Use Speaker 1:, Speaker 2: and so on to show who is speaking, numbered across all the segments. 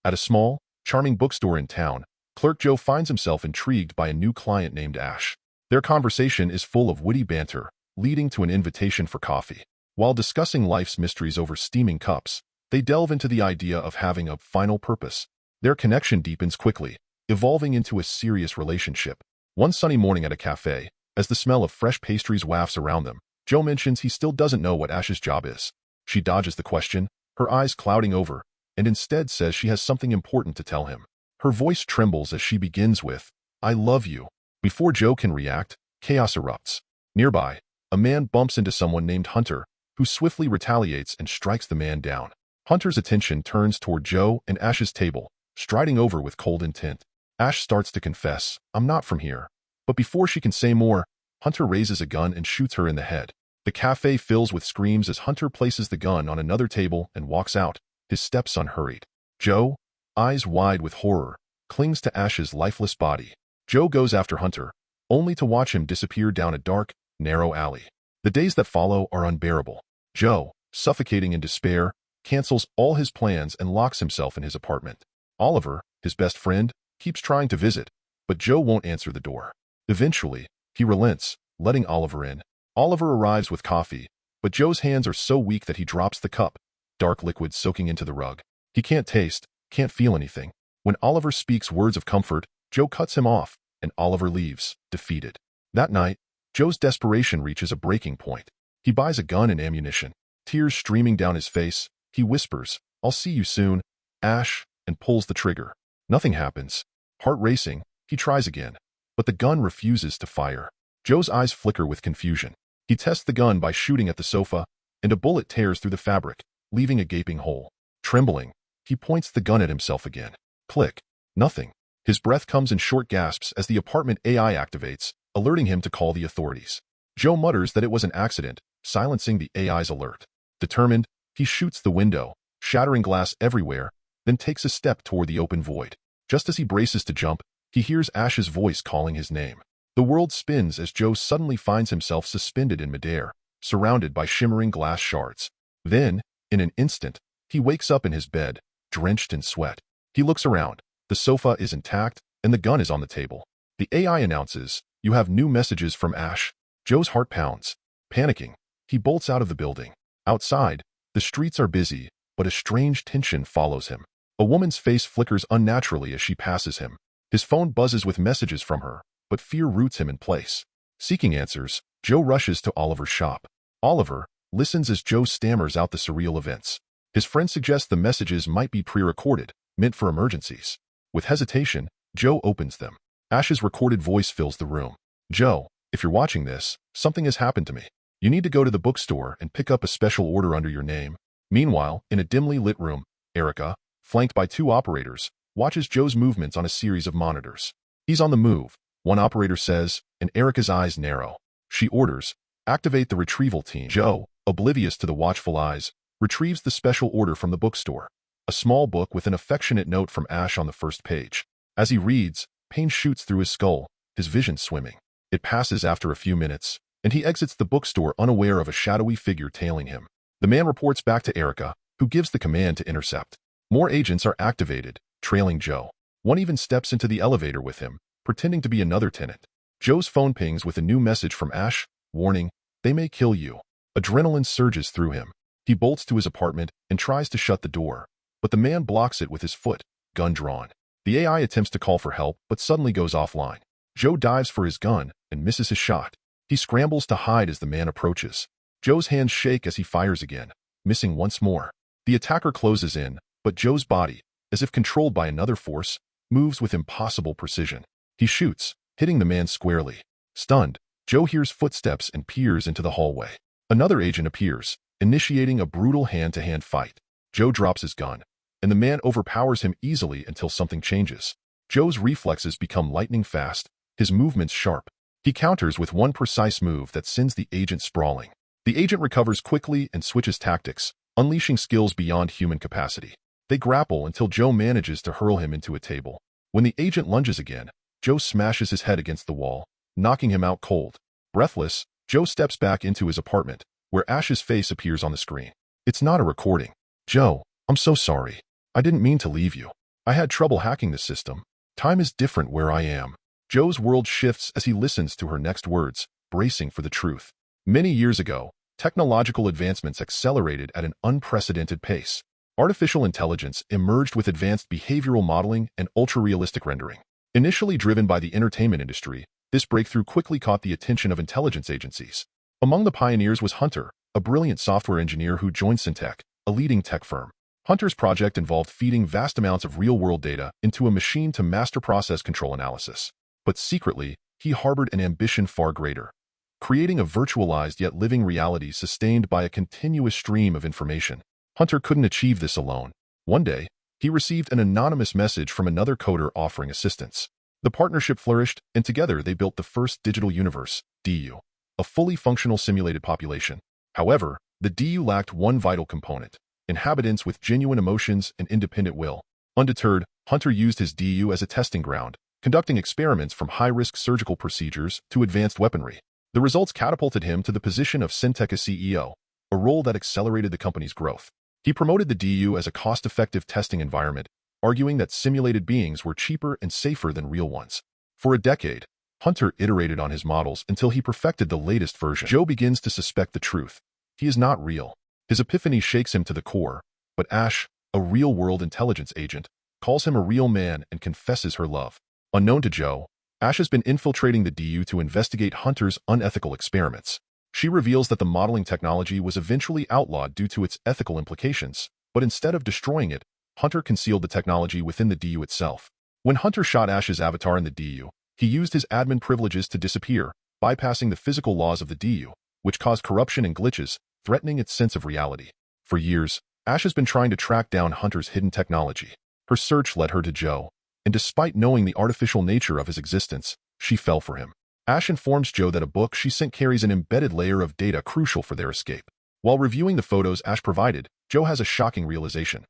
Speaker 1: At a small, charming bookstore in town, clerk Joe finds himself intrigued by a new client named Ash. Their conversation is full of witty banter, leading to an invitation for coffee. While discussing life's mysteries over steaming cups, they delve into the idea of having a final purpose. Their connection deepens quickly, evolving into a serious relationship. One sunny morning at a cafe, as the smell of fresh pastries wafts around them, Joe mentions he still doesn't know what Ash's job is. She dodges the question, her eyes clouding over, and instead says she has something important to tell him. Her voice trembles as she begins with, "I love you." Before Joe can react, chaos erupts. Nearby, a man bumps into someone named Hunter, who swiftly retaliates and strikes the man down. Hunter's attention turns toward Joe and Ash's table, striding over with cold intent. Ash starts to confess, "I'm not from here." But before she can say more, Hunter raises a gun and shoots her in the head. The cafe fills with screams as Hunter places the gun on another table and walks out, his steps unhurried. Joe, eyes wide with horror, clings to Ash's lifeless body. Joe goes after Hunter, only to watch him disappear down a dark, narrow alley. The days that follow are unbearable. Joe, suffocating in despair, cancels all his plans and locks himself in his apartment. Oliver, his best friend, keeps trying to visit, but Joe won't answer the door. Eventually, he relents, letting Oliver in. Oliver arrives with coffee, but Joe's hands are so weak that he drops the cup, dark liquid soaking into the rug. He can't taste, can't feel anything. When Oliver speaks words of comfort, Joe cuts him off, and Oliver leaves, defeated. That night, Joe's desperation reaches a breaking point. He buys a gun and ammunition. Tears streaming down his face, he whispers, "I'll see you soon, Ash," and pulls the trigger. Nothing happens. Heart racing, he tries again, but the gun refuses to fire. Joe's eyes flicker with confusion. He tests the gun by shooting at the sofa, and a bullet tears through the fabric, leaving a gaping hole. Trembling, he points the gun at himself again. Click. Nothing. His breath comes in short gasps as the apartment AI activates, alerting him to call the authorities. Joe mutters that it was an accident, silencing the AI's alert. Determined, he shoots the window, shattering glass everywhere, then takes a step toward the open void. Just as he braces to jump, he hears Ash's voice calling his name. The world spins as Joe suddenly finds himself suspended in midair, surrounded by shimmering glass shards. Then, in an instant, he wakes up in his bed, drenched in sweat. He looks around. The sofa is intact, and the gun is on the table. The AI announces, "You have new messages from Ash." Joe's heart pounds. Panicking, he bolts out of the building. Outside, the streets are busy, but a strange tension follows him. A woman's face flickers unnaturally as she passes him. His phone buzzes with messages from her, but fear roots him in place. Seeking answers, Joe rushes to Oliver's shop. Oliver listens as Joe stammers out the surreal events. His friend suggests the messages might be pre-recorded, meant for emergencies. With hesitation, Joe opens them. Ash's recorded voice fills the room. "Joe, if you're watching this, something has happened to me. You need to go to the bookstore and pick up a special order under your name." Meanwhile, in a dimly lit room, Erica, flanked by two operators, watches Joe's movements on a series of monitors. He's on the move, one operator says, and Erica's eyes narrow. She orders, "Activate the retrieval team." Joe, oblivious to the watchful eyes, retrieves the special order from the bookstore. A small book with an affectionate note from Ash on the first page. As he reads, pain shoots through his skull, his vision swimming. It passes after a few minutes, and he exits the bookstore unaware of a shadowy figure tailing him. The man reports back to Erica, who gives the command to intercept. More agents are activated, trailing Joe. One even steps into the elevator with him, pretending to be another tenant. Joe's phone pings with a new message from Ash, warning, "They may kill you." Adrenaline surges through him. He bolts to his apartment and tries to shut the door, but the man blocks it with his foot, gun drawn. The AI attempts to call for help, but suddenly goes offline. Joe dives for his gun and misses his shot. He scrambles to hide as the man approaches. Joe's hands shake as he fires again, missing once more. The attacker closes in, but Joe's body, as if controlled by another force, moves with impossible precision. He shoots, hitting the man squarely. Stunned, Joe hears footsteps and peers into the hallway. Another agent appears, initiating a brutal hand-to-hand fight. Joe drops his gun, and the man overpowers him easily until something changes. Joe's reflexes become lightning fast, his movements sharp. He counters with one precise move that sends the agent sprawling. The agent recovers quickly and switches tactics, unleashing skills beyond human capacity. They grapple until Joe manages to hurl him into a table. When the agent lunges again, Joe smashes his head against the wall, knocking him out cold. Breathless, Joe steps back into his apartment, where Ash's face appears on the screen. It's not a recording. "Joe, I'm so sorry. I didn't mean to leave you." I had trouble hacking the system. Time is different where I am. Joe's world shifts as he listens to her next words, bracing for the truth. Many years ago, technological advancements accelerated at an unprecedented pace. Artificial intelligence emerged with advanced behavioral modeling and ultra-realistic rendering. Initially driven by the entertainment industry, this breakthrough quickly caught the attention of intelligence agencies. Among the pioneers was Hunter, a brilliant software engineer who joined Syntech, a leading tech firm. Hunter's project involved feeding vast amounts of real-world data into a machine to master process control analysis. But secretly, he harbored an ambition far greater, creating a virtualized yet living reality sustained by a continuous stream of information. Hunter couldn't achieve this alone. One day, he received an anonymous message from another coder offering assistance. The partnership flourished, and together they built the first digital universe, DU, a fully functional simulated population. However, the DU lacked one vital component: inhabitants with genuine emotions and independent will. Undeterred, Hunter used his DU as a testing ground, conducting experiments from high-risk surgical procedures to advanced weaponry. The results catapulted him to the position of Syntech as CEO, a role that accelerated the company's growth. He promoted the DU as a cost-effective testing environment, arguing that simulated beings were cheaper and safer than real ones. For a decade, Hunter iterated on his models until he perfected the latest version. Joe begins to suspect the truth. He is not real. His epiphany shakes him to the core, but Ash, a real-world intelligence agent, calls him a real man and confesses her love. Unknown to Joe, Ash has been infiltrating the DU to investigate Hunter's unethical experiments. She reveals that the modeling technology was eventually outlawed due to its ethical implications, but instead of destroying it, Hunter concealed the technology within the DU itself. When Hunter shot Ash's avatar in the DU, he used his admin privileges to disappear, bypassing the physical laws of the DU, which caused corruption and glitches, threatening its sense of reality. For years, Ash has been trying to track down Hunter's hidden technology. Her search led her to Joe, and despite knowing the artificial nature of his existence, she fell for him. Ash informs Joe that a book she sent carries an embedded layer of data crucial for their escape. While reviewing the photos Ash provided, Joe has a shocking realization.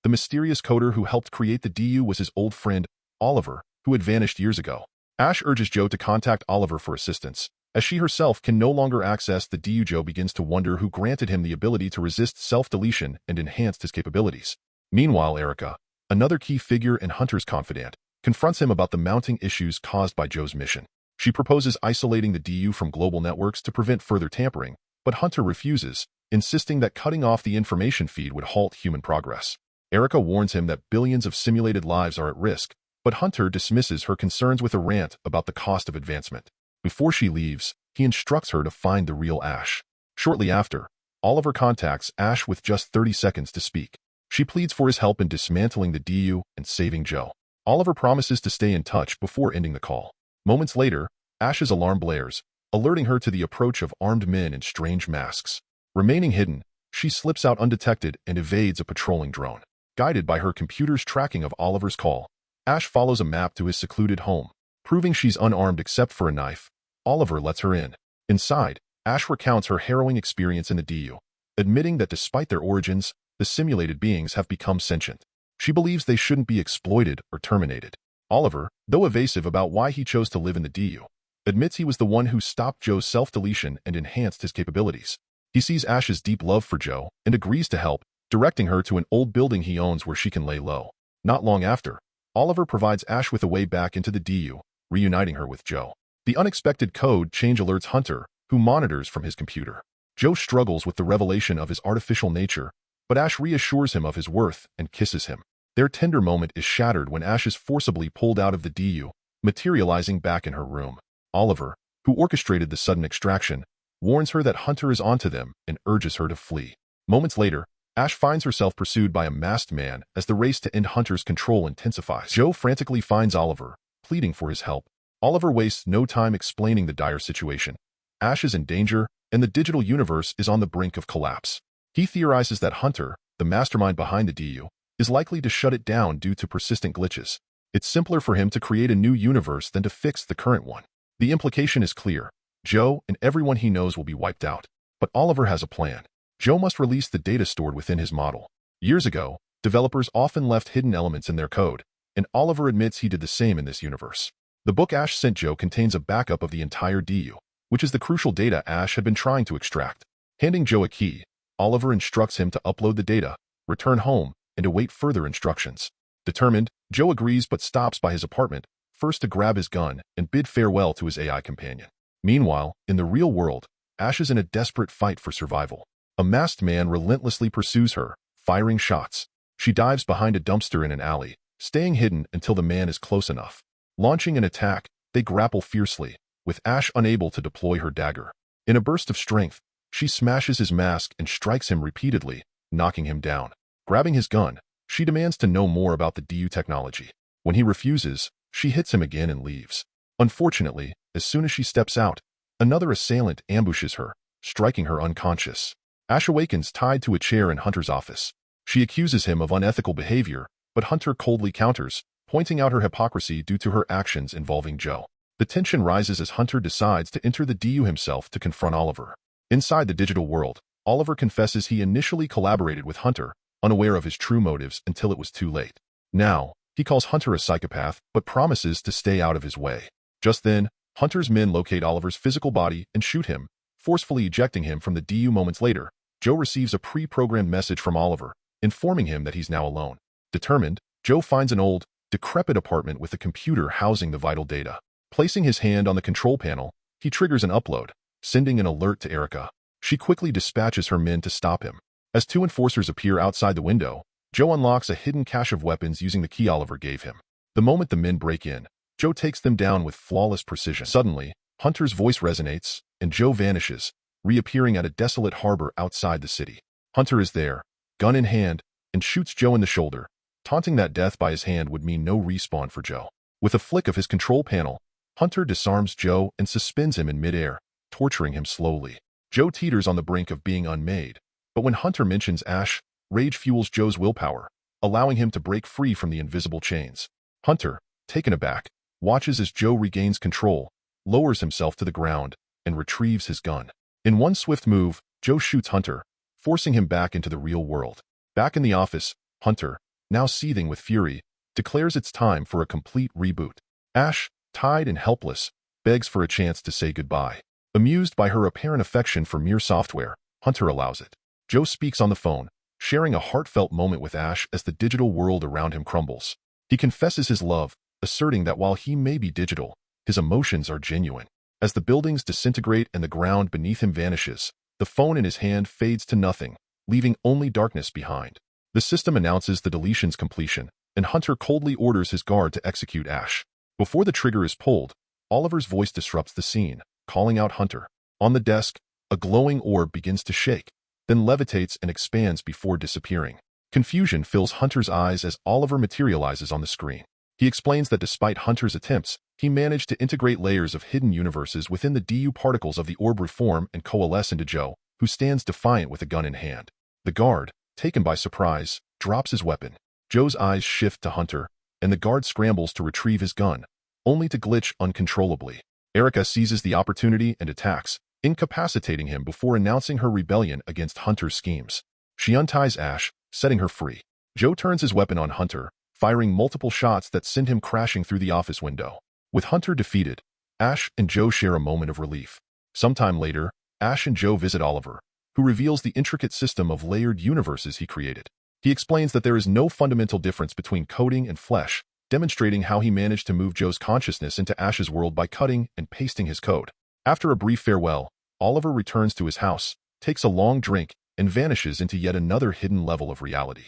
Speaker 1: The mysterious coder who helped create the DU was his old friend, Oliver, who had vanished years ago. Ash urges Joe to contact Oliver for assistance. As she herself can no longer access the DU, Joe begins to wonder who granted him the ability to resist self-deletion and enhanced his capabilities. Meanwhile, Erica, another key figure and Hunter's confidant, confronts him about the mounting issues caused by Joe's mission. She proposes isolating the DU from global networks to prevent further tampering, but Hunter refuses, insisting that cutting off the information feed would halt human progress. Erica warns him that billions of simulated lives are at risk, but Hunter dismisses her concerns with a rant about the cost of advancement. Before she leaves, he instructs her to find the real Ash. Shortly after, Oliver contacts Ash with just 30 seconds to speak. She pleads for his help in dismantling the DU and saving Joe. Oliver promises to stay in touch before ending the call. Moments later, Ash's alarm blares, alerting her to the approach of armed men in strange masks. Remaining hidden, she slips out undetected and evades a patrolling drone. Guided by her computer's tracking of Oliver's call, Ash follows a map to his secluded home. Proving she's unarmed except for a knife, Oliver lets her in. Inside, Ash recounts her harrowing experience in the DU, admitting that despite their origins, the simulated beings have become sentient. She believes they shouldn't be exploited or terminated. Oliver, though evasive about why he chose to live in the DU, admits he was the one who stopped Joe's self-deletion and enhanced his capabilities. He sees Ash's deep love for Joe and agrees to help, directing her to an old building he owns where she can lay low. Not long after, Oliver provides Ash with a way back into the DU, reuniting her with Joe. The unexpected code change alerts Hunter, who monitors from his computer. Joe struggles with the revelation of his artificial nature, but Ash reassures him of his worth and kisses him. Their tender moment is shattered when Ash is forcibly pulled out of the DU, materializing back in her room. Oliver, who orchestrated the sudden extraction, warns her that Hunter is onto them and urges her to flee. Moments later, Ash finds herself pursued by a masked man as the race to end Hunter's control intensifies. Joe frantically finds Oliver, pleading for his help. Oliver wastes no time explaining the dire situation. Ash is in danger, and the digital universe is on the brink of collapse. He theorizes that Hunter, the mastermind behind the DU, is likely to shut it down due to persistent glitches. It's simpler for him to create a new universe than to fix the current one. The implication is clear. Joe and everyone he knows will be wiped out. But Oliver has a plan. Joe must release the data stored within his model. Years ago, developers often left hidden elements in their code, and Oliver admits he did the same in this universe. The book Ash sent Joe contains a backup of the entire DU, which is the crucial data Ash had been trying to extract. Handing Joe a key, Oliver instructs him to upload the data, return home, and await further instructions. Determined, Joe agrees but stops by his apartment, first to grab his gun and bid farewell to his AI companion. Meanwhile, in the real world, Ash is in a desperate fight for survival. A masked man relentlessly pursues her, firing shots. She dives behind a dumpster in an alley, staying hidden until the man is close enough. Launching an attack, they grapple fiercely, with Ash unable to deploy her dagger. In a burst of strength, she smashes his mask and strikes him repeatedly, knocking him down. Grabbing his gun, she demands to know more about the DU technology. When he refuses, she hits him again and leaves. Unfortunately, as soon as she steps out, another assailant ambushes her, striking her unconscious. Ash awakens tied to a chair in Hunter's office. She accuses him of unethical behavior, but Hunter coldly counters, pointing out her hypocrisy due to her actions involving Joe. The tension rises as Hunter decides to enter the DU himself to confront Oliver. Inside the digital world, Oliver confesses he initially collaborated with Hunter, unaware of his true motives until it was too late. Now, he calls Hunter a psychopath but promises to stay out of his way. Just then, Hunter's men locate Oliver's physical body and shoot him, forcefully ejecting him from the DU. Moments later, Joe receives a pre-programmed message from Oliver, informing him that he's now alone. Determined, Joe finds an old, decrepit apartment with a computer housing the vital data. Placing his hand on the control panel, he triggers an upload, sending an alert to Erica. She quickly dispatches her men to stop him. As two enforcers appear outside the window, Joe unlocks a hidden cache of weapons using the key Oliver gave him. The moment the men break in, Joe takes them down with flawless precision. Suddenly, Hunter's voice resonates, and Joe vanishes, reappearing at a desolate harbor outside the city. Hunter is there, gun in hand, and shoots Joe in the shoulder, taunting that death by his hand would mean no respawn for Joe. With a flick of his control panel, Hunter disarms Joe and suspends him in midair, torturing him slowly. Joe teeters on the brink of being unmade, but when Hunter mentions Ash, rage fuels Joe's willpower, allowing him to break free from the invisible chains. Hunter, taken aback, watches as Joe regains control, lowers himself to the ground, and retrieves his gun. In one swift move, Joe shoots Hunter, forcing him back into the real world. Back in the office, Hunter, now seething with fury, declares it's time for a complete reboot. Ash, tied and helpless, begs for a chance to say goodbye. Amused by her apparent affection for mere software, Hunter allows it. Joe speaks on the phone, sharing a heartfelt moment with Ash as the digital world around him crumbles. He confesses his love, asserting that while he may be digital, his emotions are genuine. As the buildings disintegrate and the ground beneath him vanishes, the phone in his hand fades to nothing, leaving only darkness behind. The system announces the deletion's completion, and Hunter coldly orders his guard to execute Ash. Before the trigger is pulled, Oliver's voice disrupts the scene, calling out Hunter. On the desk, a glowing orb begins to shake, then levitates and expands before disappearing. Confusion fills Hunter's eyes as Oliver materializes on the screen. He explains that despite Hunter's attempts, he managed to integrate layers of hidden universes within the DU. Particles of the orb reform and coalesce into Joe, who stands defiant with a gun in hand. The guard, taken by surprise, drops his weapon. Joe's eyes shift to Hunter, and the guard scrambles to retrieve his gun, only to glitch uncontrollably. Erica seizes the opportunity and attacks, incapacitating him before announcing her rebellion against Hunter's schemes. She unties Ash, setting her free. Joe turns his weapon on Hunter, firing multiple shots that send him crashing through the office window. With Hunter defeated, Ash and Joe share a moment of relief. Sometime later, Ash and Joe visit Oliver, who reveals the intricate system of layered universes he created. He explains that there is no fundamental difference between coding and flesh, demonstrating how he managed to move Joe's consciousness into Ash's world by cutting and pasting his code. After a brief farewell, Oliver returns to his house, takes a long drink, and vanishes into yet another hidden level of reality.